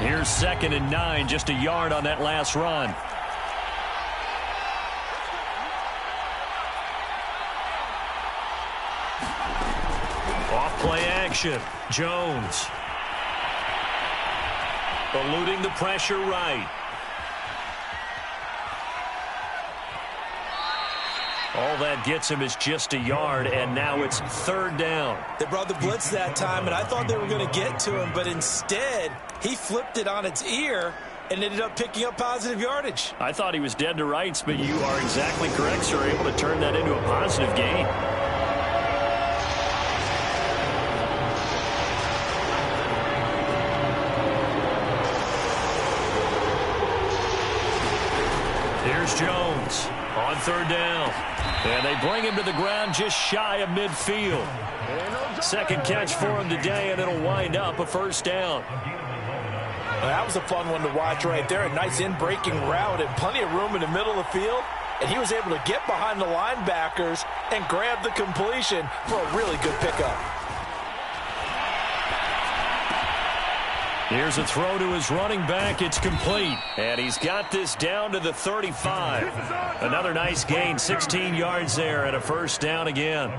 Here's 2nd and 9, just a yard on that last run. Off play action. Jones. Eluding the pressure right. All that gets him is just a yard, and now it's 3rd down. They brought the blitz that time, and I thought they were going to get to him, but instead he flipped it on its ear and ended up picking up positive yardage. I thought he was dead to rights, but you are exactly correct, sir. Able to turn that into a positive gain. Here's Jones on 3rd down. And they bring him to the ground just shy of midfield. 2nd catch for him today, and it'll wind up a 1st down. Well, that was a fun one to watch right there. A nice in-breaking route and plenty of room in the middle of the field. And he was able to get behind the linebackers and grab the completion for a really good pickup. Here's a throw to his running back. It's complete. And he's got this down to the 35. Another nice gain, 16 yards there, and a 1st down again.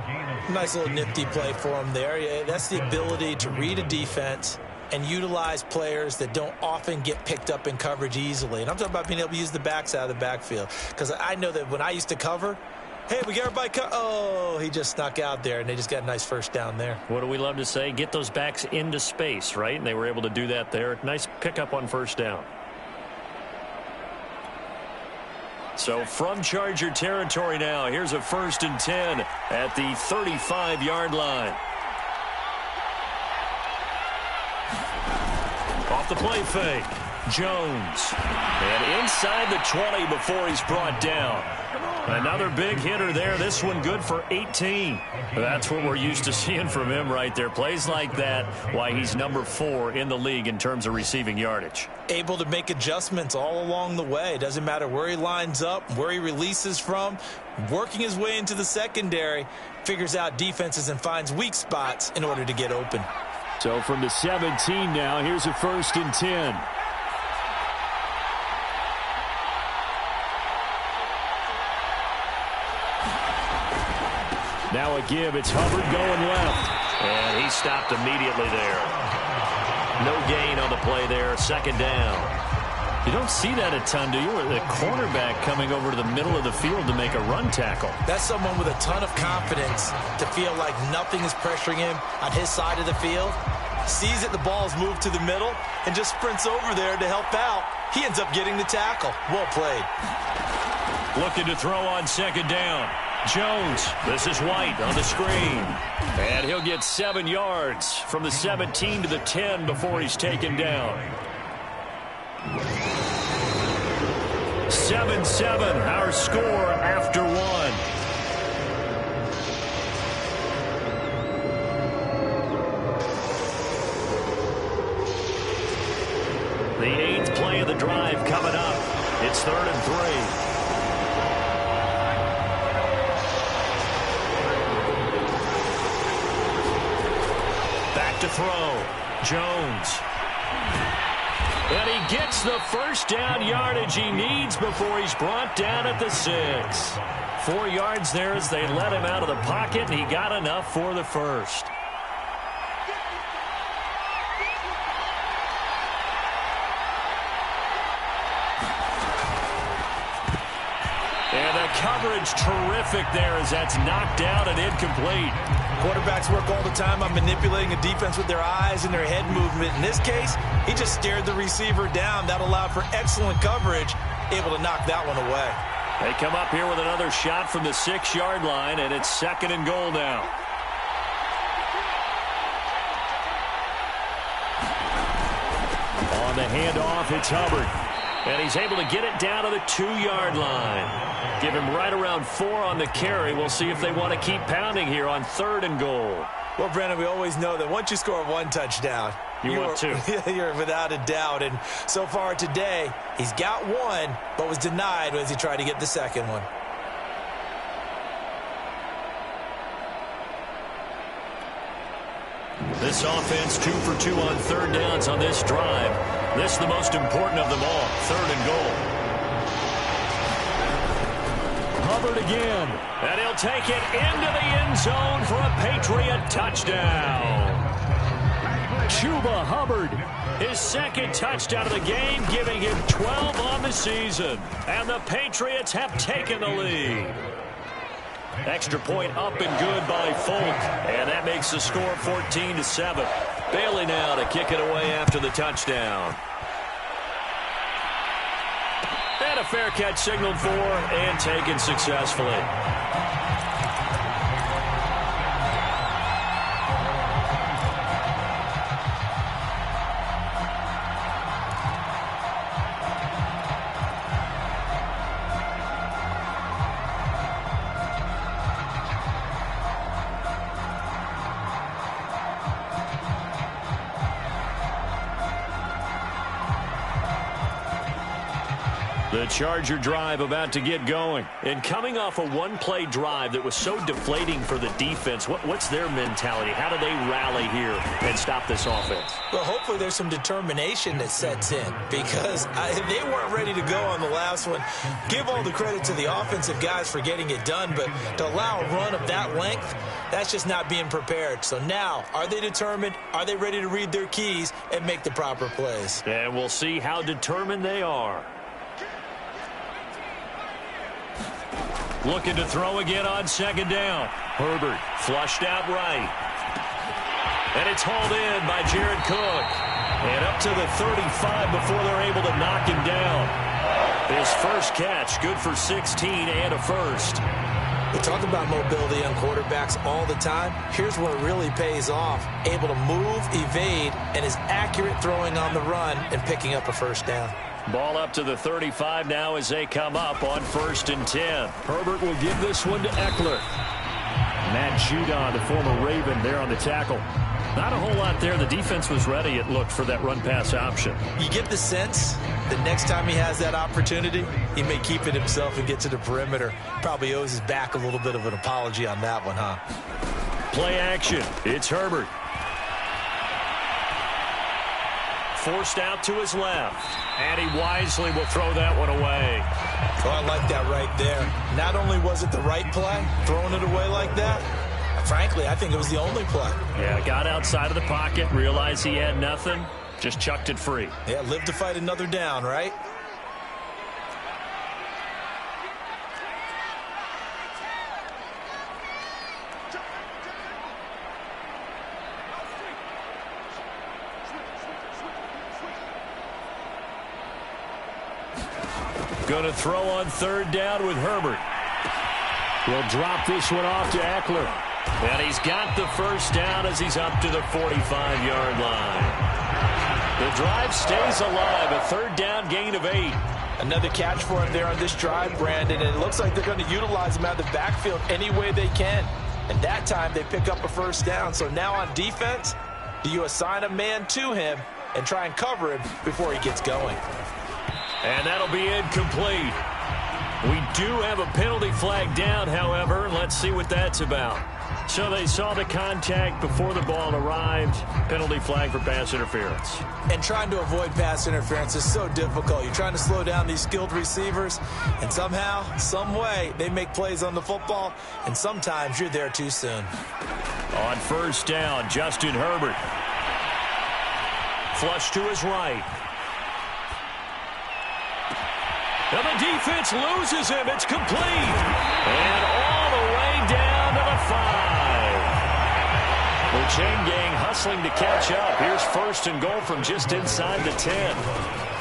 Nice little nifty play for him there. Yeah, that's the ability to read a defense and utilize players that don't often get picked up in coverage easily. And I'm talking about being able to use the backs out of the backfield. Because I know that when I used to cover, hey, we got everybody oh, he just snuck out there, and they just got a nice 1st down there. What do we love to say? Get those backs into space, right? And they were able to do that there. Nice pickup on 1st down. So from Charger territory now, here's a 1st and 10 at the 35-yard line. Off the play fake, Jones. And inside the 20 before he's brought down. Another big hitter there. This one good for 18. That's what we're used to seeing from him right there. Plays like that, why he's number 4 in the league in terms of receiving yardage. Able to make adjustments all along the way. Doesn't matter where he lines up, where he releases from. Working his way into the secondary, figures out defenses and finds weak spots in order to get open. So from the 17 now, here's a 1st and 10. Now a give. It's Hubbard going left. And he stopped immediately there. No gain on the play there. 2nd down. You don't see that a ton, do you? The cornerback coming over to the middle of the field to make a run tackle. That's someone with a ton of confidence to feel like nothing is pressuring him on his side of the field. Sees that the ball's moved to the middle and just sprints over there to help out. He ends up getting the tackle. Well played. Looking to throw on 2nd down. Jones, this is White on the screen. And he'll get 7 yards from the 17 to the 10 before he's taken down. 7-7, our score after 1. The 8th play of the drive coming up. It's 3rd and 3. To throw. Jones. And he gets the 1st down yardage he needs before he's brought down at the 6. 4 yards there as they let him out of the pocket, and he got enough for the 1st. And the coverage terrific there as that's knocked down and incomplete. Quarterbacks work all the time on manipulating a defense with their eyes and their head movement. In this case, he just stared the receiver down. That allowed for excellent coverage, able to knock that one away. They come up here with another shot from the 6-yard line, and it's 2nd and goal now. On the handoff, it's Hubbard. And he's able to get it down to the 2-yard line. Give him right around 4 on the carry. We'll see if they want to keep pounding here on 3rd and goal. Well, Brandon, we always know that once you score 1 touchdown, you're 2. You're without a doubt. And so far today, he's got 1, but was denied as he tried to get the 2nd one. This offense 2 for 2 on 3rd downs on this drive. This is the most important of them all, 3rd and goal. Hubbard again. And he'll take it into the end zone for a Patriot touchdown. Chuba Hubbard. His 2nd touchdown of the game, giving him 12 on the season. And the Patriots have taken the lead. Extra point up and good by Folk. And that makes the score 14-7. Bailey now to kick it away after the touchdown. And a fair catch signaled for and taken successfully. The Charger drive about to get going. And coming off a one-play drive that was so deflating for the defense, what's their mentality? How do they rally here and stop this offense? Well, hopefully there's some determination that sets in because they weren't ready to go on the last one. Give all the credit to the offensive guys for getting it done, but to allow a run of that length, that's just not being prepared. So now, are they determined? Are they ready to read their keys and make the proper plays? And we'll see how determined they are. Looking to throw again on 2nd down. Herbert flushed out right. And it's hauled in by Jared Cook. And up to the 35 before they're able to knock him down. His first catch, good for 16 and a first. We talk about mobility on quarterbacks all the time. Here's where it really pays off. Able to move, evade, and is accurate throwing on the run and picking up a first down. Ball up to the 35 now as they come up on 1st and 10. Herbert will give this one to Eckler. Matt Judon, the former Raven, there on the tackle. Not a whole lot there. The defense was ready, it looked, for that run-pass option. You get the sense that next time he has that opportunity, he may keep it himself and get to the perimeter. Probably owes his back a little bit of an apology on that one, huh? Play action. It's Herbert. Forced out to his left. And he wisely will throw that one away. Oh, I like that right there. Not only was it the right play, throwing it away like that, frankly, I think it was the only play. Yeah, got outside of the pocket, realized he had nothing, just chucked it free. Yeah, live to fight another down, right? Going to throw on 3rd down with Herbert. He'll drop this one off to Eckler. And he's got the first down as he's up to the 45-yard line. The drive stays alive, a 3rd down gain of 8. Another catch for him there on this drive, Brandon, and it looks like they're going to utilize him out of the backfield any way they can. And that time they pick up a first down. So now on defense, do you assign a man to him and try and cover him before he gets going? And that'll be incomplete. We do have a penalty flag down, however. Let's see what that's about. So they saw the contact before the ball arrived. Penalty flag for pass interference. And trying to avoid pass interference is so difficult. You're trying to slow down these skilled receivers, and somehow, some way, they make plays on the football, and sometimes you're there too soon. On 1st down, Justin Herbert. Flush to his right. And the defense loses him. It's complete. And all the way down to the 5. The chain gang hustling to catch up. Here's 1st and goal from just inside the 10.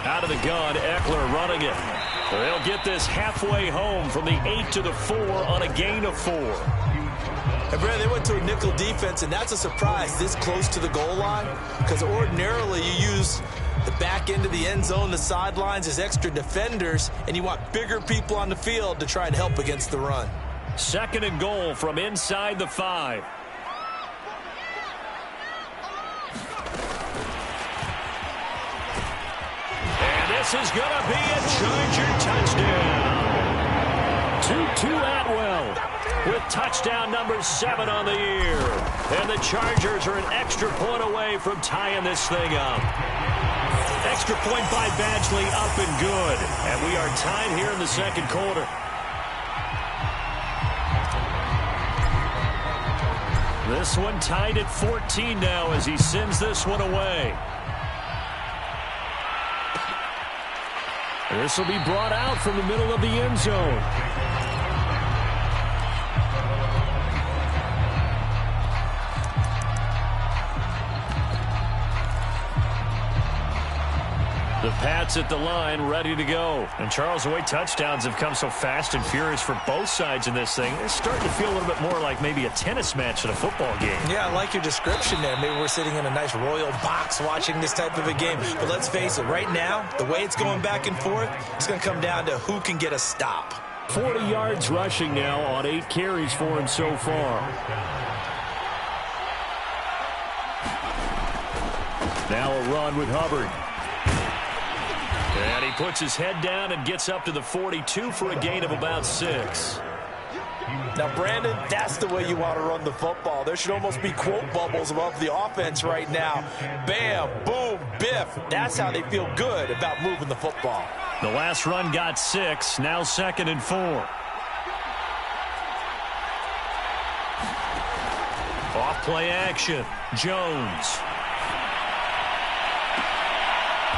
Out of the gun, Eckler running it. They'll get this halfway home from the 8 to the 4 on a gain of 4. And Brad, they went to a nickel defense, and that's a surprise this close to the goal line, because ordinarily you use the back end of the end zone, the sidelines as extra defenders, and you want bigger people on the field to try and help against the run. 2nd and goal from inside the 5. And this is going to be a Charger touchdown. Tutu Atwell with touchdown number 7 on the year. And the Chargers are an extra point away from tying this thing up. Extra point by Badgley, up and good. And we are tied here in the second quarter. This one tied at 14 now as he sends this one away. This will be brought out from the middle of the end zone. The Pats at the line, ready to go. And Charles, the way touchdowns have come so fast and furious for both sides in this thing, it's starting to feel a little bit more like maybe a tennis match at a football game. Yeah, I like your description there. Maybe we're sitting in a nice royal box watching this type of a game. But let's face it, right now, the way it's going back and forth, it's going to come down to who can get a stop. 40 yards rushing now on 8 carries for him so far. Now a run with Hubbard. And he puts his head down and gets up to the 42 for a gain of about 6. Now, Brandon, that's the way you want to run the football. There should almost be quote bubbles above the offense right now. Bam, boom, biff. That's how they feel good about moving the football. The last run got 6, now 2nd and 4. Off play action, Jones.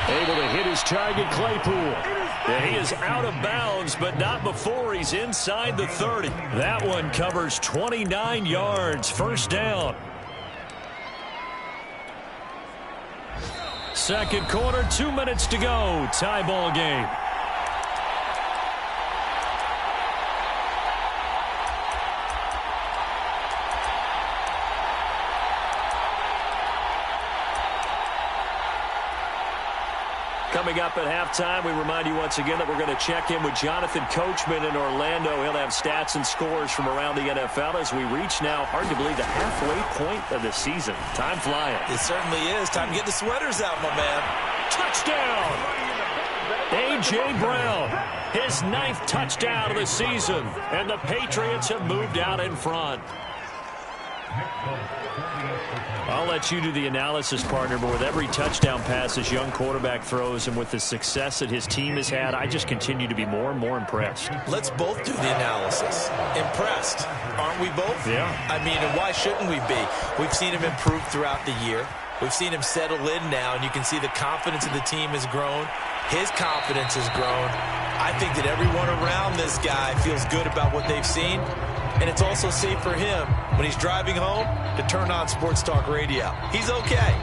Able to hit his target, Claypool. And he is out of bounds, but not before he's inside the 30. That one covers 29 yards, first down. Second quarter, 2 minutes to go. Tie ball game. Coming up at halftime, we remind you once again that we're going to check in with Jonathan Coachman in Orlando. He'll have stats and scores from around the NFL as we reach now, hard to believe, the halfway point of the season. Time flying. It certainly is. Time to get the sweaters out, my man. Touchdown! A.J. Brown, his 9th touchdown of the season, and the Patriots have moved out in front. I'll let you do the analysis, partner, but with every touchdown pass this young quarterback throws and with the success that his team has had, I just continue to be more and more impressed. Let's both do the analysis. Impressed, aren't we both? Yeah. I mean, and why shouldn't we be? We've seen him improve throughout the year. We've seen him settle in now, and you can see the confidence of the team has grown. His confidence has grown. I think that everyone around this guy feels good about what they've seen. And it's also safe for him when he's driving home to turn on Sports Talk Radio. He's okay.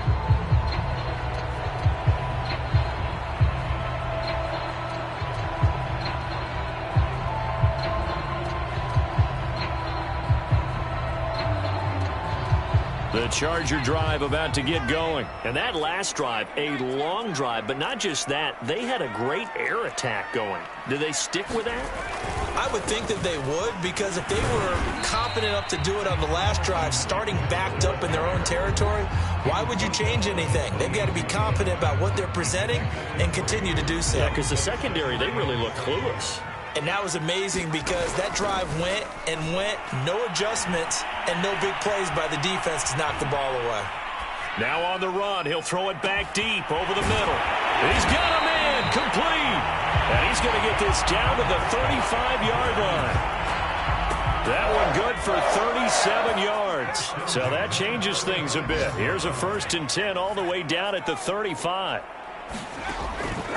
The Charger drive about to get going. And that last drive, a long drive, but not just that, they had a great air attack going. Do they stick with that? I would think that they would, because if they were confident enough to do it on the last drive, starting backed up in their own territory, why would you change anything? They've got to be confident about what they're presenting and continue to do so. Yeah, because the secondary, they really look clueless. And that was amazing because that drive went and went, no adjustments, and no big plays by the defense to knock the ball away. Now on the run, he'll throw it back deep over the middle. He's got a man, complete. And he's going to get this down to the 35-yard line. That one good for 37 yards. So that changes things a bit. Here's a 1st and 10 all the way down at the 35.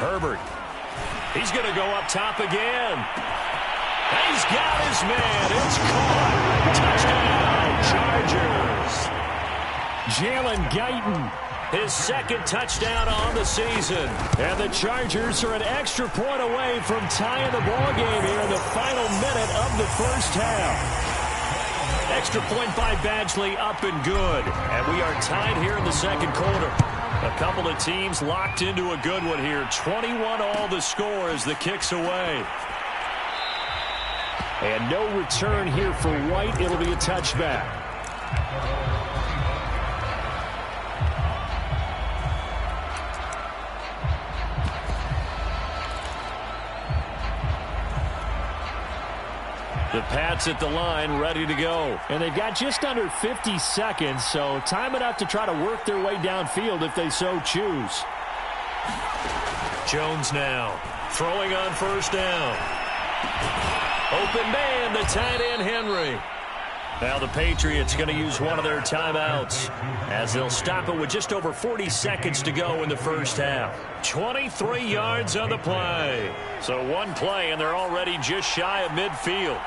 Herbert. He's going to go up top again. He's got his man. It's caught. Touchdown, Chargers. Jalen Guyton, his 2nd touchdown on the season. and the Chargers are an extra point away from tying the ball game here in the final minute of the first half. Extra point by Badgley, up and good. And we are tied here in the second quarter. A couple of teams locked into a good one here. 21 all the score as the kick's away. And no return here for White. It'll be a touchback. The Pats at the line, ready to go. And they've got just under 50 seconds, so time enough to try to work their way downfield if they so choose. Jones now throwing on first down. Open man, the tight end Henry. Now the Patriots going to use one of their timeouts as they'll stop it with just over 40 seconds to go in the first half. 23 yards on the play. So one play and they're already just shy of midfield.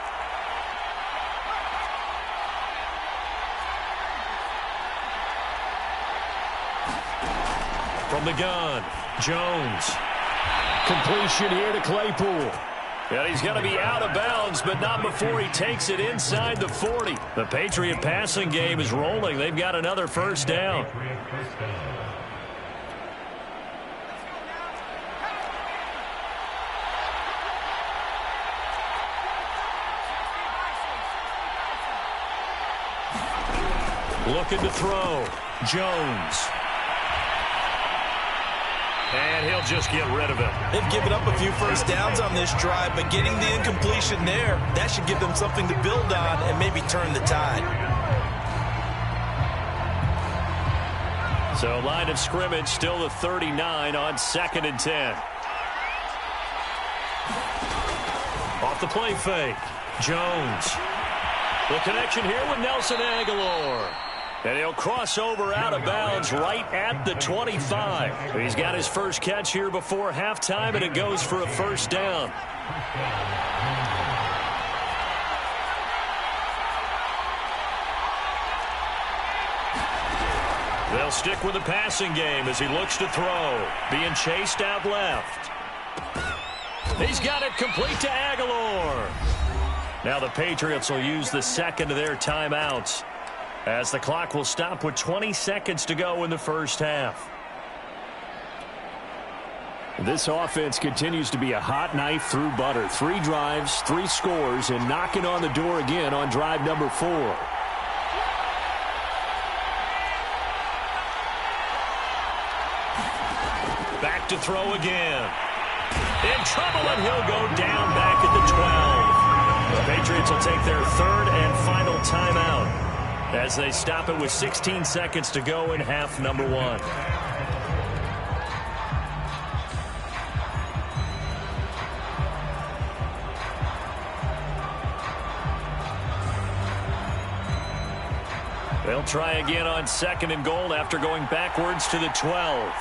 From the gun, Jones. Completion here to Claypool. And he's going to be out of bounds, but not before he takes it inside the 40. The Patriot passing game is rolling. They've got another first down. Looking to throw. Jones. And he'll just get rid of it. They've given up a few first downs on this drive, but getting the incompletion there, that should give them something to build on and maybe turn the tide. So line of scrimmage still the 39 on 2nd and 10. Off the play fake. Jones. The connection here with Nelson Aguilar. And he'll cross over out of bounds right at the 25. He's got his first catch here before halftime, and it goes for a first down. They'll stick with the passing game as he looks to throw. Being chased out left. He's got it complete to Aguilar. Now the Patriots will use the second of their timeouts, as the clock will stop with 20 seconds to go in the first half. This offense continues to be a hot knife through butter. 3 drives, 3 scores, and knocking on the door again on drive number 4. Back to throw again. In trouble, and he'll go down back at the 12. The Patriots will take their third and final timeout as they stop it with 16 seconds to go in half number 1. They'll try again on 2nd and goal after going backwards to the 12.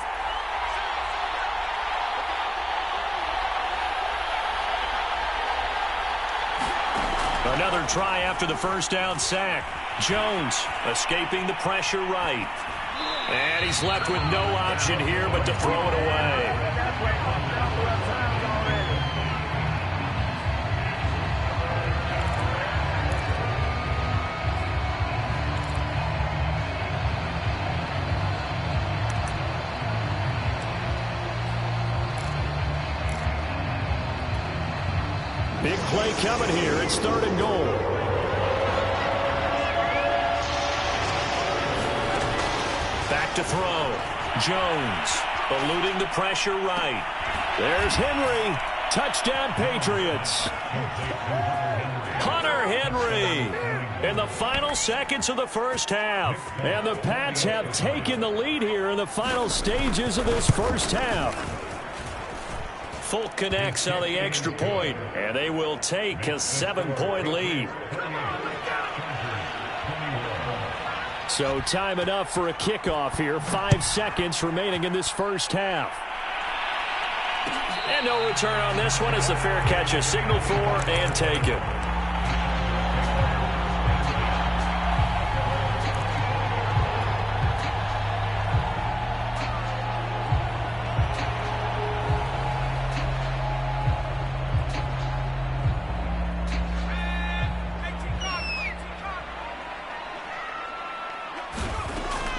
Another try after the first down sack. Jones escaping the pressure right. And he's left with no option here but to throw it away. Big play coming here. It's 3rd and goal. Back to throw. Jones eluding the pressure right. There's Henry. Touchdown, Patriots. Hunter Henry in the final seconds of the first half. And the Pats have taken the lead here in the final stages of this first half. Folk connects on the extra point, and they will take a 7-point lead. So time enough for a kickoff here. 5 seconds remaining in this first half. And no return on this one as the fair catch is signaled for and taken.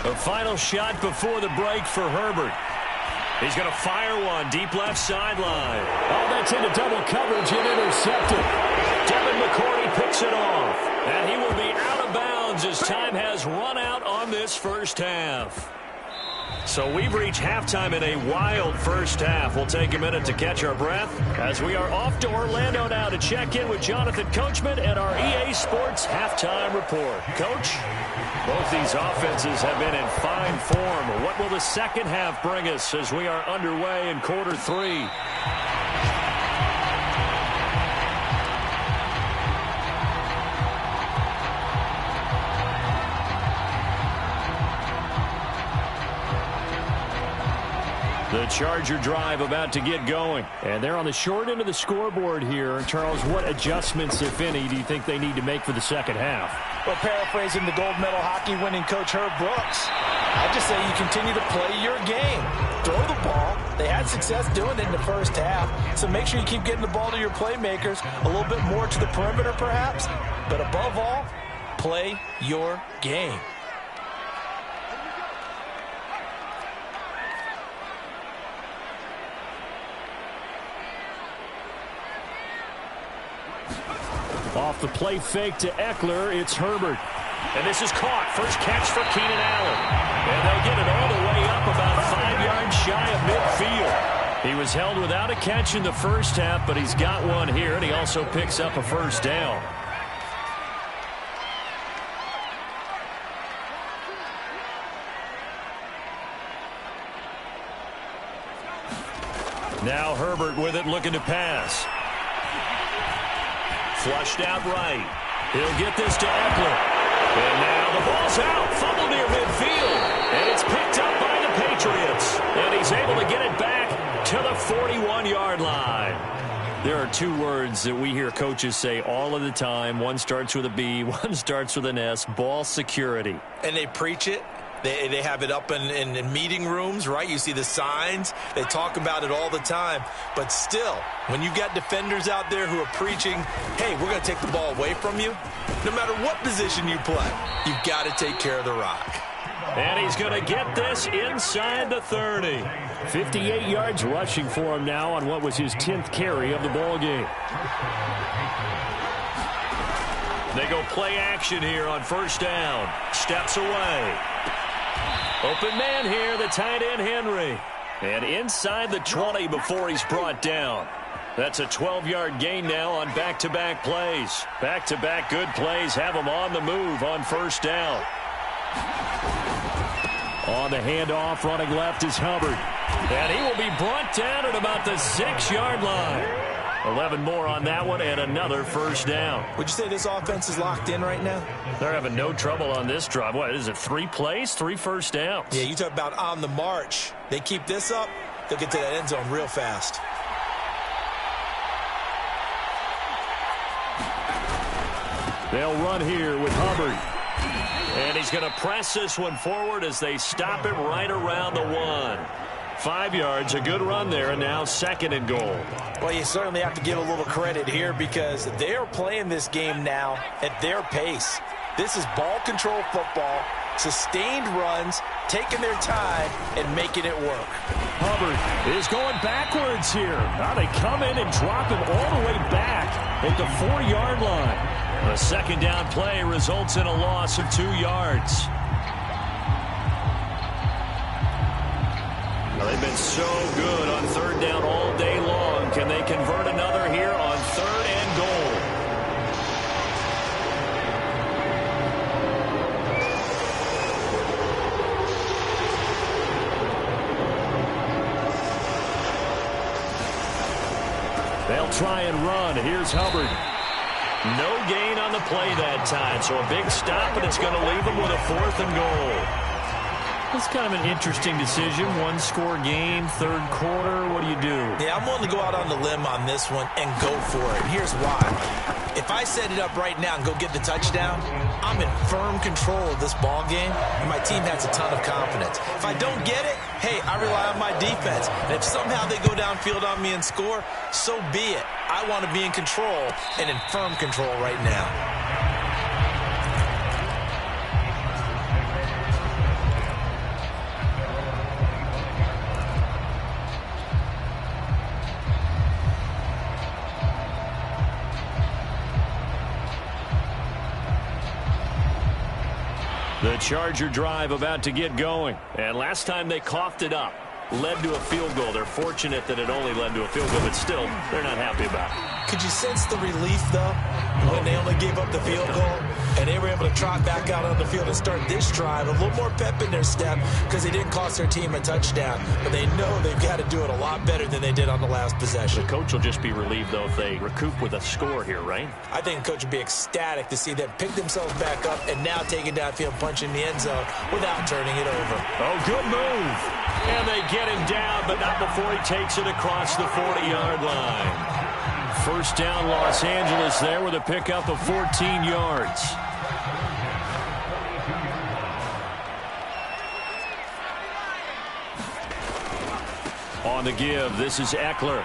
The final shot before the break for Herbert. He's going to fire one deep left sideline. Oh, that's into double coverage and intercepted. Devin McCourty picks it off. And he will be out of bounds as time has run out on this first half. So we've reached halftime in a wild first half. We'll take a minute to catch our breath as we are off to Orlando now to check in with Jonathan Coachman and our EA Sports halftime report. Coach, both these offenses have been in fine form. What will the second half bring us as we are underway in quarter three? The Charger drive about to get going. And they're on the short end of the scoreboard here. Charles, what adjustments, if any, do you think they need to make for the second half? Well, paraphrasing the gold medal hockey winning coach Herb Brooks, I just say you continue to play your game. Throw the ball. They had success doing it in the first half. So make sure you keep getting the ball to your playmakers, a little bit more to the perimeter perhaps. But above all, play your game. Off the play fake to Eckler, it's Herbert. And this is caught. First catch for Keenan Allen. And they'll get it all the way up about 5 yards shy of midfield. He was held without a catch in the first half, but he's got one here, and he also picks up a first down. Now Herbert with it, looking to pass. Flushed out right. He'll get this to Eckler. And now the ball's out. Fumble near midfield. And it's picked up by the Patriots. And he's able to get it back to the 41-yard line. There are two words that we hear coaches say all of the time. One starts with a B, one starts with an S. Ball security. And they preach it. They have it up in meeting rooms, right? You see the signs. They talk about it all the time. But still, when you've got defenders out there who are preaching, hey, we're going to take the ball away from you, no matter what position you play, you've got to take care of the rock. And he's going to get this inside the 30. 58 yards rushing for him now on what was his 10th carry of the ball game. They go play action here on first down. Steps away. Open man here, the tight end Henry. And inside the 20 before he's brought down. That's a 12-yard gain now on back-to-back plays. Back-to-back good plays have him on the move on first down. On the handoff, running left is Hubbard. And he will be brought down at about the 6-yard line. 11 more on that one and another first down. Would you say this offense is locked in right now? They're having no trouble on this drive. What is it, 3 plays, 3 first downs? Yeah, you talk about on the march. They keep this up, they'll get to that end zone real fast. They'll run here with Hubbard. And he's going to press this one forward as they stop him right around the 1. 5 yards, a good run there, and now 2nd and goal. Well, you certainly have to give a little credit here because they're playing this game now at their pace. This is ball control football, sustained runs, taking their time, and making it work. Hubbard is going backwards here. Now they come in and drop him all the way back at the 4-yard line. A second down play results in a loss of 2 yards. Well, they've been so good on third down all day long. Can they convert another here on 3rd and goal? They'll try and run. Here's Hubbard. No gain on the play that time, so a big stop, and it's going to leave them with a 4th and goal. It's kind of an interesting decision. 1-score game, 3rd quarter. What do you do? Yeah, I'm willing to go out on the limb on this one and go for it. Here's why. If I set it up right now and go get the touchdown, I'm in firm control of this ball game, and my team has a ton of confidence. If I don't get it, hey, I rely on my defense. And if somehow they go downfield on me and score, so be it. I want to be in control and in firm control right now. The The Charger drive about to get going. And last time they coughed it up, led to a field goal. They're fortunate that it only led to a field goal, but still, they're not happy about it. Could you sense the relief, though, when they only gave up the field goal and they were able to trot back out on the field and start this drive? A little more pep in their step because they didn't cost their team a touchdown. But they know they've got to do it a lot better than they did on the last possession. The coach will just be relieved, though, if they recoup with a score here, right? I think the coach would be ecstatic to see them pick themselves back up and now take it downfield, punch in the end zone without turning it over. Oh, good move. And they get him down, but not before he takes it across the 40-yard line. First down, Los Angeles there with a pickup of 14 yards. On the give, this is Eckler.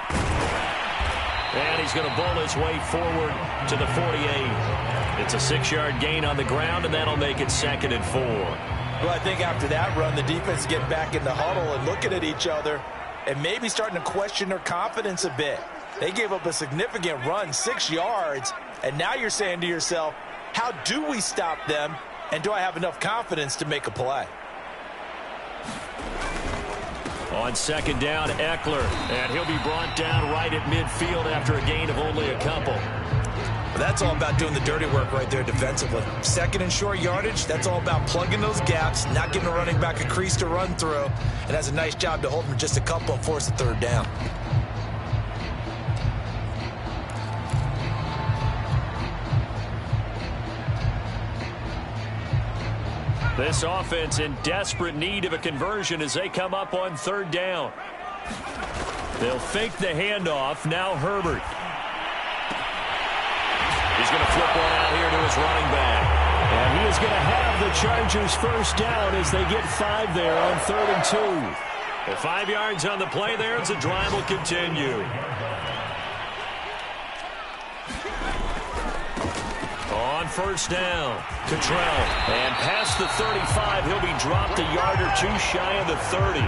And he's going to bowl his way forward to the 48. It's a 6-yard gain on the ground, and that'll make it 2nd and 4. Well, I think after that run, the defense get back in the huddle and looking at each other and maybe starting to question their confidence a bit. They gave up a significant run, 6 yards, and now you're saying to yourself, how do we stop them, and do I have enough confidence to make a play? On 2nd down, Eckler, and he'll be brought down right at midfield after a gain of only a couple. Well, that's all about doing the dirty work right there defensively. 2nd and short yardage, that's all about plugging those gaps, not giving a running back a crease to run through, and has a nice job to hold him just a couple and force a 3rd down. This offense in desperate need of a conversion as they come up on 3rd down. They'll fake the handoff. Now Herbert. He's going to flip one out here to his running back. And he is going to have the Chargers first down as they get 5 there on 3rd and 2. Well, 5 yards on the play there as the drive will continue. On 1st down, Cottrell. And past the 35, he'll be dropped a yard or 2 shy of the 30.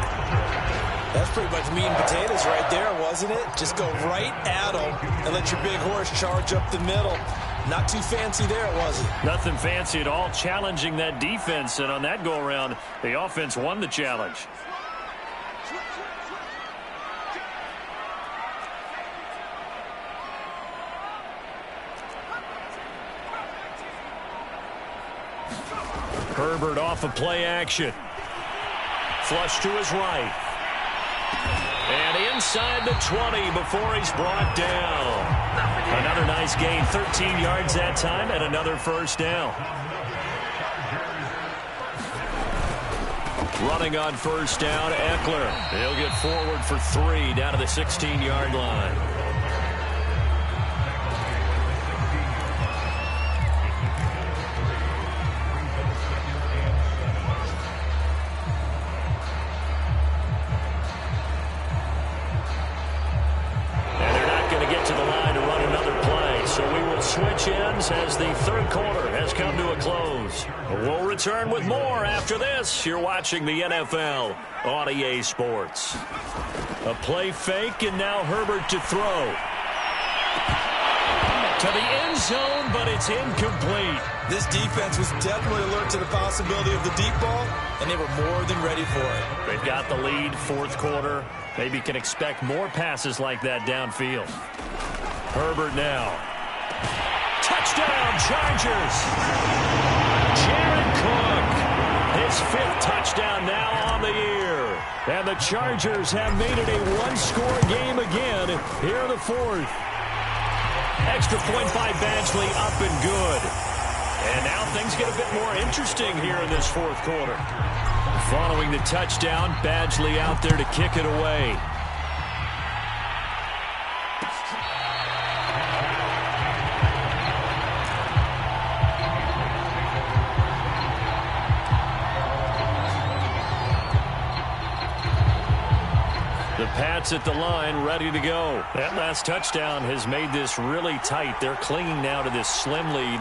That's pretty much meat and potatoes right there, wasn't it? Just go right at them and let your big horse charge up the middle. Not too fancy there, was it? Nothing fancy at all, challenging that defense. And on that go-around, the offense won the challenge. Herbert off of play action. Flush to his right. And inside the 20 before he's brought down. Another nice gain, 13 yards that time, and another first down. Running on 1st down, Eckler. He'll get forward for 3 down to the 16-yard line. Switch ends as the 3rd quarter has come to a close. We'll return with more after this. You're watching the NFL on EA Sports. A play fake, and now Herbert to throw. To the end zone, but it's incomplete. This defense was definitely alert to the possibility of the deep ball, and they were more than ready for it. They've got the lead, 4th quarter. Maybe can expect more passes like that downfield. Herbert now. Touchdown, Chargers. Jared Cook, his 5th touchdown now on the year. And the Chargers have made it a 1-score game again here in the 4th. Extra point by Badgley, up and good. And now things get a bit more interesting here in this 4th quarter. Following the touchdown, Badgley out there to kick it away. The Pats at the line, ready to go. That last touchdown has made this really tight. They're clinging now to this slim lead.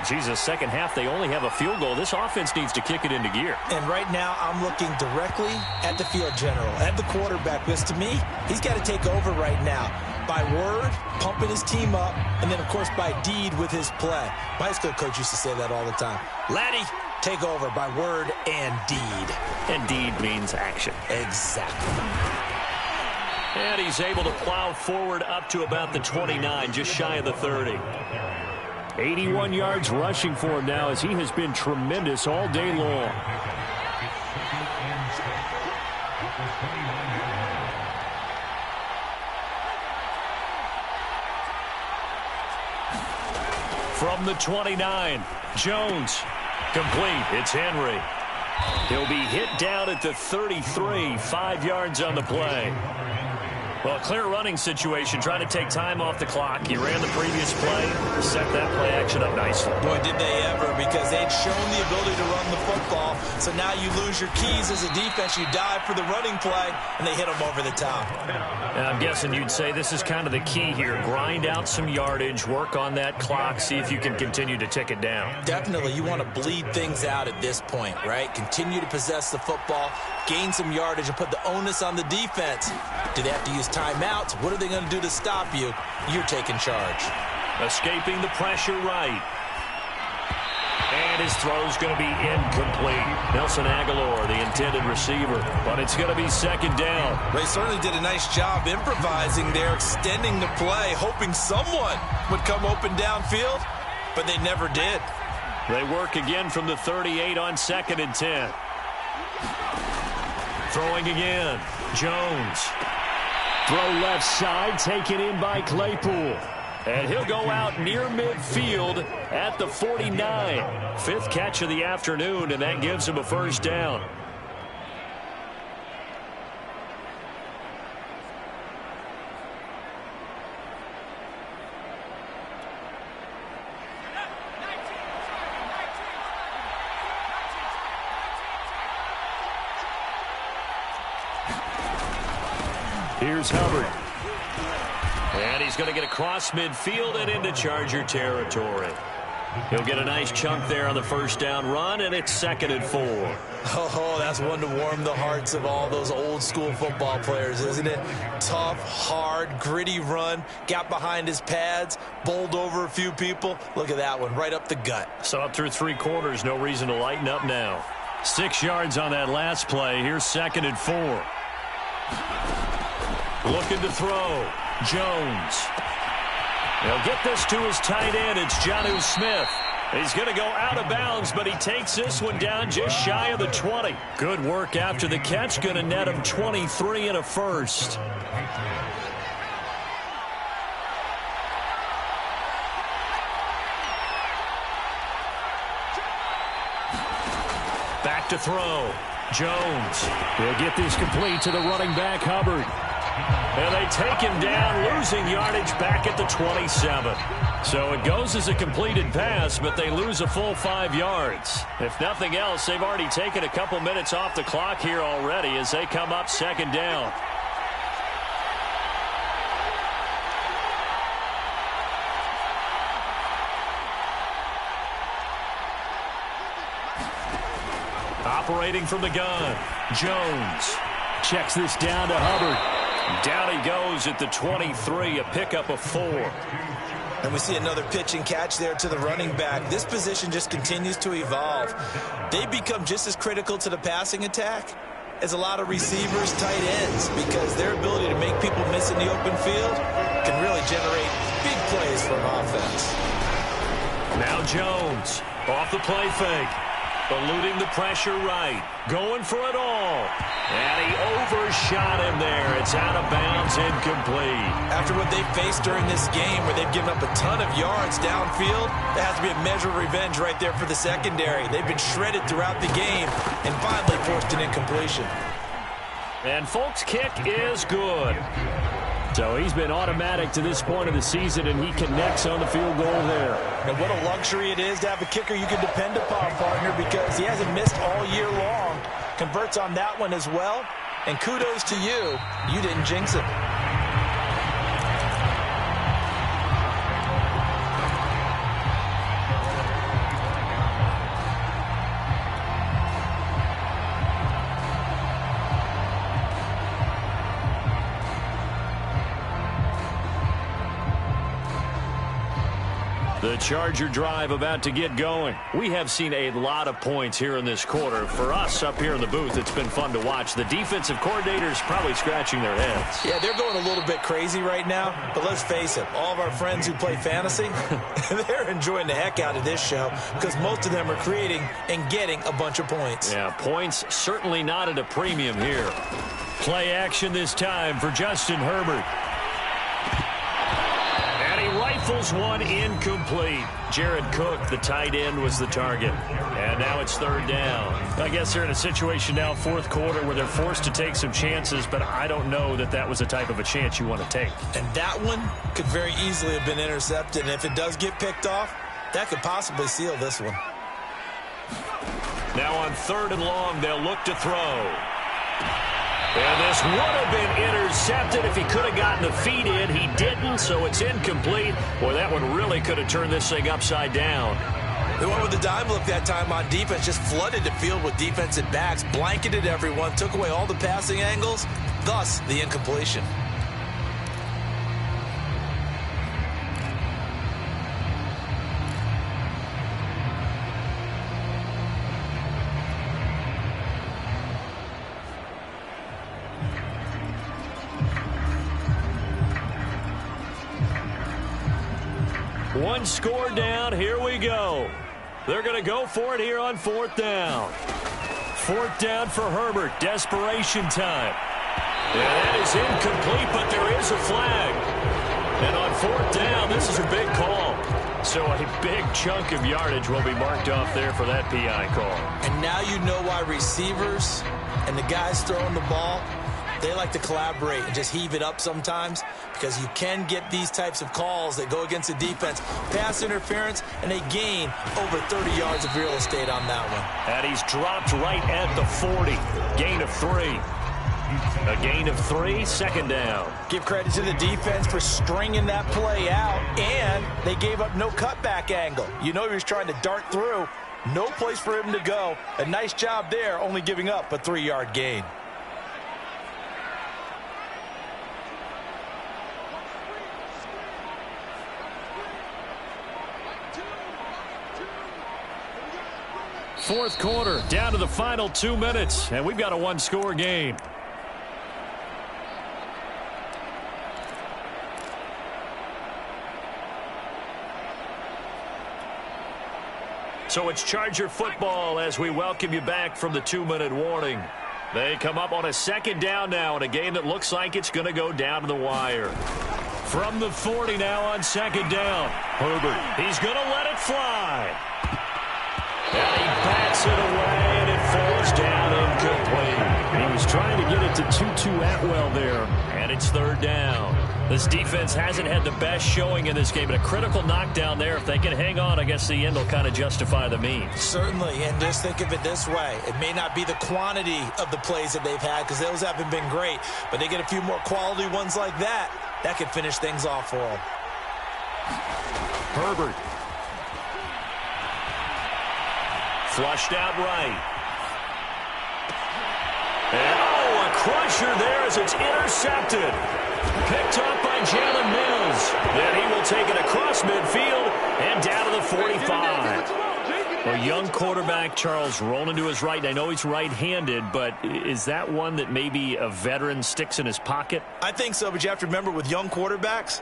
Jesus, second half, they only have a field goal. This offense needs to kick it into gear. And right now, I'm looking directly at the field general, at the quarterback, because to me, he's got to take over right now. By word, pumping his team up, and then, of course, by deed with his play. My high school coach used to say that all the time. Laddie, take over by word and deed. And deed means action. Exactly. And he's able to plow forward up to about the 29, just shy of the 30. 81 yards rushing for him now as he has been tremendous all day long. From the 29, Jones. Complete. It's Henry. He'll be hit down at the 33, 5 yards on the play. Well, a clear running situation, trying to take time off the clock. He ran the previous play, set that play action up nicely. Boy, did they ever, because they'd shown the ability to run the football. So now you lose your keys as a defense. You dive for the running play, and they hit them over the top. And I'm guessing you'd say this is kind of the key here. Grind out some yardage, work on that clock, see if you can continue to tick it down. Definitely, you want to bleed things out at this point, right? Continue to possess the football, gain some yardage, and put the onus on the defense. Do they have to use timeouts? What are they going to do to stop you? You're taking charge. Escaping the pressure right. And his throw's going to be incomplete. Nelson Aguilar, the intended receiver, but it's going to be second down. They certainly did a nice job improvising there, extending the play, hoping someone would come open downfield, but they never did. They work again from the 38 on 2nd and 10. Throwing again. Jones. Throw left side, taken in by Claypool. And he'll go out near midfield at the 49. Fifth catch of the afternoon, and that gives him a first down. Here's Hubbard. And he's going to get across midfield and into Charger territory. He'll get a nice chunk there on the first down run, and it's 2nd and 4. Oh, that's one to warm the hearts of all those old-school football players, isn't it? Tough, hard, gritty run, got behind his pads, bowled over a few people. Look at that one, right up the gut. So up through 3 quarters, no reason to lighten up now. 6 yards on that last play. Here's 2nd and 4. Looking to throw. Jones. He'll get this to his tight end. It's Jonnu Smith. He's going to go out of bounds, but he takes this one down just shy of the 20. Good work after the catch. Going to net him 23 and a first. Back to throw. Jones. He'll get this complete to the running back, Hubbard. And they take him down, losing yardage back at the 27. So it goes as a completed pass, but they lose a full 5 yards. If nothing else, they've already taken a couple minutes off the clock here already as they come up 2nd down. Operating from the gun, Jones checks this down to Hubbard. Down he goes at the 23, a pickup of 4. And we see another pitch and catch there to the running back. This position just continues to evolve. They become just as critical to the passing attack as a lot of receivers, tight ends, because their ability to make people miss in the open field can really generate big plays for an offense. Now Jones off the play fake. Eluding the pressure right. Going for it all. And he overshot him there. It's out of bounds, incomplete. After what they've faced during this game where they've given up a ton of yards downfield, there has to be a measure of revenge right there for the secondary. They've been shredded throughout the game and finally forced an incompletion. And Folk's kick is good. So he's been automatic to this point of the season, and he connects on the field goal there. And what a luxury it is to have a kicker you can depend upon, partner, because he hasn't missed all year long. Converts on that one as well. And kudos to you. You didn't jinx it. The Charger drive about to get going. We have seen a lot of points here in this quarter. For us up here in the booth, it's been fun to watch. The defensive coordinators probably scratching their heads. Yeah, they're going a little bit crazy right now. But let's face it, all of our friends who play fantasy, they're enjoying the heck out of this show because most of them are creating and getting a bunch of points. Yeah, points certainly not at a premium here. Play action this time for Justin Herbert. Rifles one incomplete. Jared Cook, the tight end, was the target. And now it's third down. I guess they're in a situation now, fourth quarter, where they're forced to take some chances, but I don't know that that was the type of a chance you want to take. And that one could very easily have been intercepted. And if it does get picked off, that could possibly seal this one. Now on third and long, they'll look to throw. And this would have been intercepted if he could have gotten the feet in. He didn't, so it's incomplete. Boy, that one really could have turned this thing upside down. They went with the dime look that time on defense, just flooded the field with defensive backs, blanketed everyone, took away all the passing angles, thus the incompletion. One score down. Here we go. They're going to go for it here on fourth down. Fourth down for Herbert. Desperation time. Yeah, that is incomplete, but there is a flag. And on fourth down, this is a big call. So a big chunk of yardage will be marked off there for that PI call. And now you know why receivers and the guys throwing the ball, they like to collaborate and just heave it up sometimes because you can get these types of calls that go against the defense, pass interference, and they gain over 30 yards of real estate on that one. And he's dropped right at the 40. Gain of 3. A gain of 3, second down. Give credit to the defense for stringing that play out, and they gave up no cutback angle. You know he was trying to dart through. No place for him to go. A nice job there, only giving up a 3-yard gain. Fourth quarter, down to the final 2 minutes, and we've got a one-score game. So it's Charger football as we welcome you back from the 2-minute warning. They come up on a second down now in a game that looks like it's going to go down to the wire. From the 40 now on second down. Herbert, he's going to let it fly. And he bats it away, and it falls down incomplete. He was trying to get it to Tutu Atwell there, and it's third down. This defense hasn't had the best showing in this game, but a critical knockdown there. If they can hang on, I guess the end will kind of justify the means. Certainly, and just think of it this way. It may not be the quantity of the plays that they've had because those haven't been great, but they get a few more quality ones like that. That could finish things off for them. Herbert. Flushed out right. And, oh, a crusher there as it's intercepted. Picked up by Jalen Mills. Then he will take it across midfield and down to the 45. A young quarterback, Charles, rolling to his right. I know he's right-handed, but is that one that maybe a veteran sticks in his pocket? I think so, but you have to remember with young quarterbacks,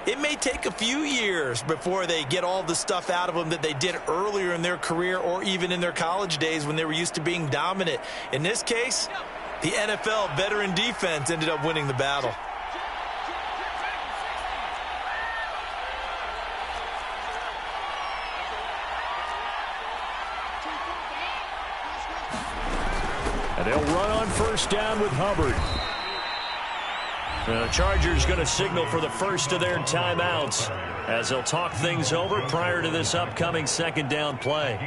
it may take a few years before they get all the stuff out of them that they did earlier in their career or even in their college days when they were used to being dominant. In this case, the NFL veteran defense ended up winning the battle. And they'll run on first down with Hubbard. The Chargers going to signal for the first of their timeouts as they'll talk things over prior to this upcoming second down play.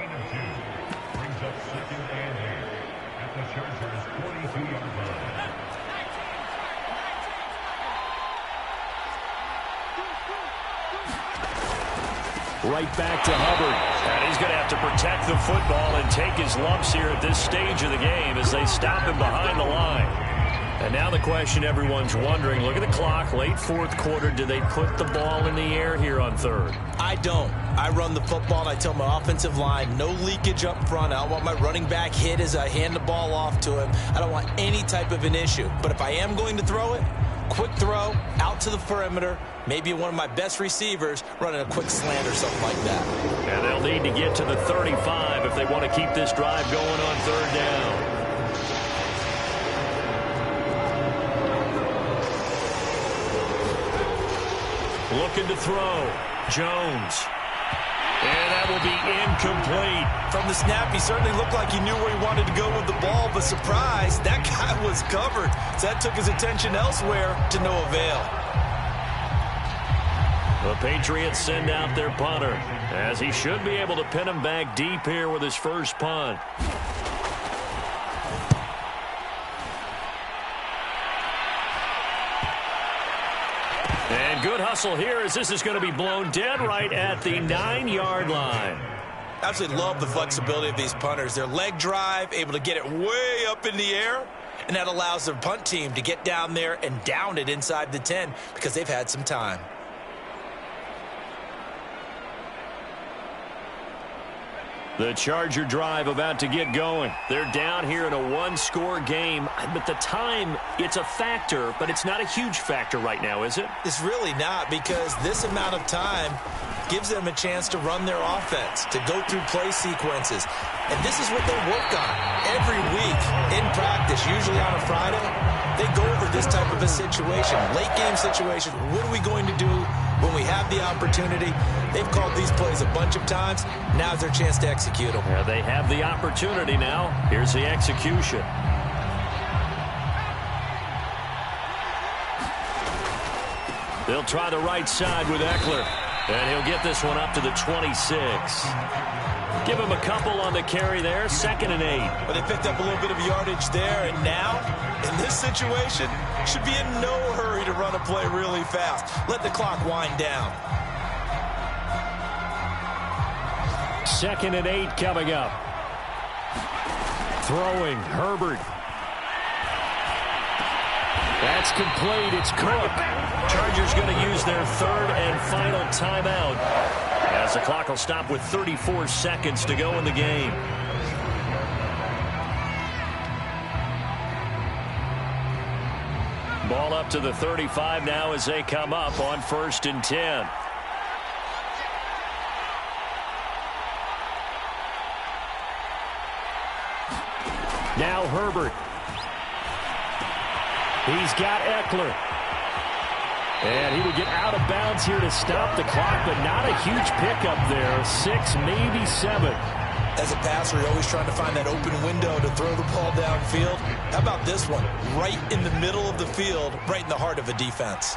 Right back to Hubbard. And he's going to have to protect the football and take his lumps here at this stage of the game as they stop him behind the line. And now the question everyone's wondering, look at the clock, late fourth quarter, do they put the ball in the air here on third? I don't. I run the football, and I tell my offensive line, no leakage up front. I don't want my running back hit as I hand the ball off to him. I don't want any type of an issue. But if I am going to throw it, quick throw, out to the perimeter, maybe one of my best receivers running a quick slant or something like that. And they'll need to get to the 35 if they want to keep this drive going on third down. Looking to throw. Jones. And that will be incomplete. From the snap, he certainly looked like he knew where he wanted to go with the ball, but surprise, that guy was covered. So that took his attention elsewhere to no avail. The Patriots send out their punter, as he should be able to pin him back deep here with his first punt. And good hustle here as this is going to be blown dead right at the 9-yard line. Absolutely love the flexibility of these punters. Their leg drive, able to get it way up in the air, and that allows their punt team to get down there and down it inside the 10 because they've had some time. The Charger drive about to get going. They're down here in a one-score game, but the time, it's a factor, but it's not a huge factor right now, is it? It's really not, because this amount of time gives them a chance to run their offense, to go through play sequences. And this is what they work on every week in practice, usually on a Friday. They go over this type of a situation, late-game situation. What are we going to do when we have the opportunity? They've called these plays a bunch of times. Now's their chance to execute them. Yeah, they have the opportunity now. Here's the execution. They'll try the right side with Eckler. And he'll get this one up to the 26. Give him a couple on the carry there. 2nd and 8. But they picked up a little bit of yardage there. And now, in this situation, should be in no hurry to run a play really fast. Let the clock wind down. 2nd and 8 coming up. Throwing, Herbert. That's complete. It's Cook. Chargers going to use their third and final timeout, as the clock will stop with 34 seconds to go in the game. Ball up to the 35 now as they come up on 1st and 10. Now Herbert. He's got Eckler. And he would get out of bounds here to stop the clock, but not a huge pickup there. 6, maybe 7. As a passer, you're always trying to find that open window to throw the ball downfield. How about this one? Right in the middle of the field, right in the heart of a defense.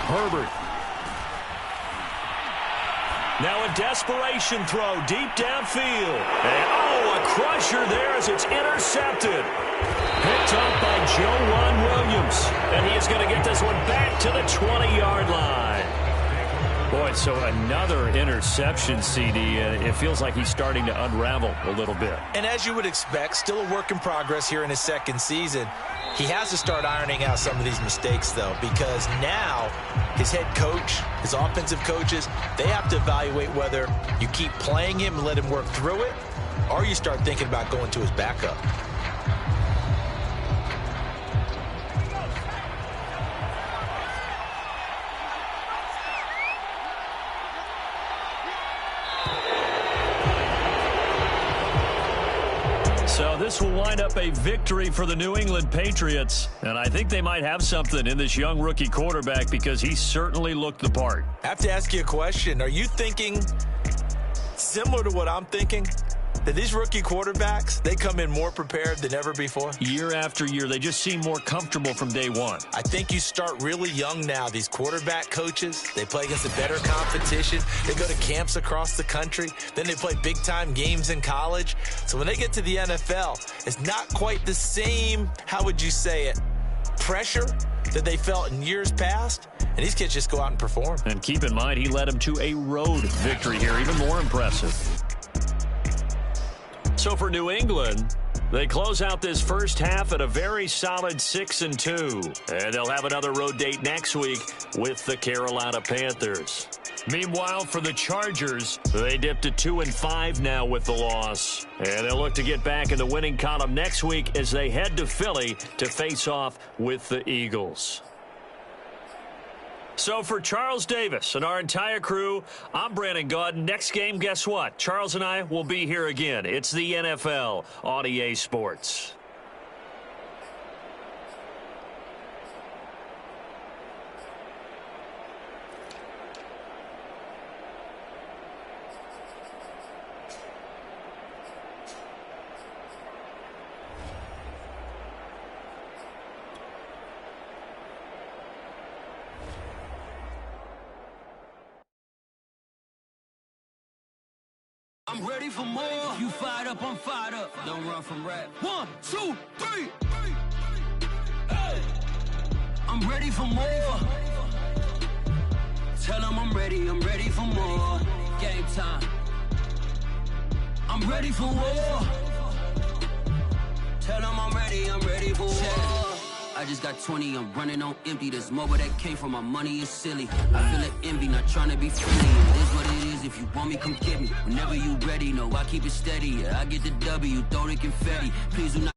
Herbert. Now a desperation throw deep downfield. And, a crusher there as it's intercepted. Picked up by Joe Williams. And he is going to get this one back to the 20-yard line. Boy, so another interception, CD. It feels like he's starting to unravel a little bit. And as you would expect, still a work in progress here in his second season. He has to start ironing out some of these mistakes, though, because now his head coach, his offensive coaches, they have to evaluate whether you keep playing him and let him work through it, or you start thinking about going to his backup. So this will wind up a victory for the New England Patriots. And I think they might have something in this young rookie quarterback because he certainly looked the part. I have to ask you a question. Are you thinking similar to what I'm thinking? That these rookie quarterbacks, they come in more prepared than ever before? Year after year, they just seem more comfortable from day one. I think you start really young now. These quarterback coaches, they play against a better competition. They go to camps across the country. Then they play big-time games in college. So when they get to the NFL, it's not quite the same, how would you say it, pressure, that they felt in years past, and these kids just go out and perform. And keep in mind, he led them to a road victory here, even more impressive. So for New England, they close out this first half at a very solid 6-2. And they'll have another road date next week with the Carolina Panthers. Meanwhile, for the Chargers, they dipped to 2-5 now with the loss. And they'll look to get back in the winning column next week as they head to Philly to face off with the Eagles. So for Charles Davis and our entire crew, I'm Brandon Gaudin. Next game, guess what? Charles and I will be here again. It's the NFL on EA Sports. I'm ready for more. If you fired up, I'm fired up. Don't run from rap. 1, 2, 3. Hey. I'm ready for more. Tell them I'm ready for more. Game time. I'm ready for war. Tell them I'm ready for war. I just got 20, I'm running on empty. This mobile that came from my money is silly. I feel like envy, not trying to be friendly. It is what it is, if you want me, come get me. Whenever you ready, no, I keep it steady. Yeah, I get the W, throw the confetti. Please do not